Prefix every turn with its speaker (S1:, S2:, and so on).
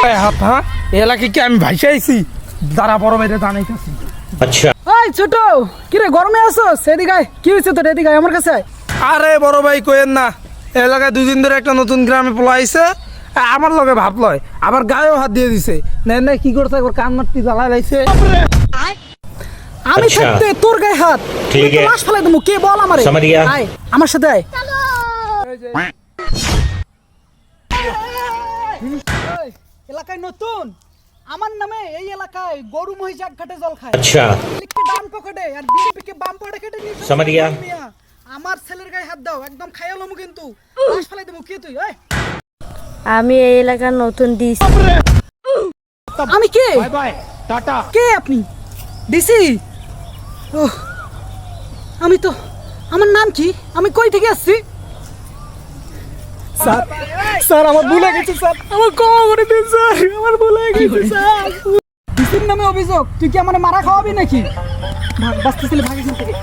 S1: গায়ে হাত, হ্যাঁ? এই এলাকায় কি আমি ভাইসা আইছি? দাঁড়া, বড় ভাইরে জানাইতাছি।
S2: আচ্ছা
S3: এই ছোট, কি রে গরমে আছো? সেদিকে আয়। কি হয়েছে তোর? এদিকে আয় আমার কাছে আয়।
S1: আরে বড় ভাই কইেন না, এই এলাকায় 2 দিন ধরে একটা নতুন গ্রামে পোলা আইছে, আমার লগে ভাব লয়, আবার গায়েও হাত দিয়ে দিছে। না কি করছে, একবার কান মারতি জ্বালাই লাইছে।
S3: আমি
S2: আচ্ছা।
S3: থাকতে তোর গায়ে হাত,
S2: ঠিক
S3: তুই তো
S2: আছে।
S3: লাশ ফেলাই দেবো। কে বল আমারে?
S2: समझ गया।
S3: আয় আমার সাথে আয়। এই, এলাকায় নতুন, আমার নামে এই এলাকায় গরু মহিষ এক ঘাটে জল খায়।
S2: अच्छा
S3: লিখকে ডান পকেটে আর বিজেপিকে বাম পকেটে নিয়ে চলে
S2: समझ गया।
S3: মিয়া। আমার ছেলের গায়ে হাত দাও, একদম খাইয়ালমু কিন্তু লাশ ফেলাই দেবো। কে তুই? এই
S4: আমি এই এলাকার নতুন ডিস।
S3: আমি কে? কে আপনি? ডিসি? ওহ, আমি তো, আমার নাম কি? আমি কই থেকে আসছি? স্যার, স্যার আমার ভুল হয়ে গেছে স্যার, আমার ক্ষমা করে দিন স্যার, আমার ভুল হয়ে গেছে স্যার। ডিসির নামে অভিযোগ, তুই কি আমার মারা খাওয়াবি নাকি? ভাগ, বাঁচতেছিলি ভাগ এখান থেকে।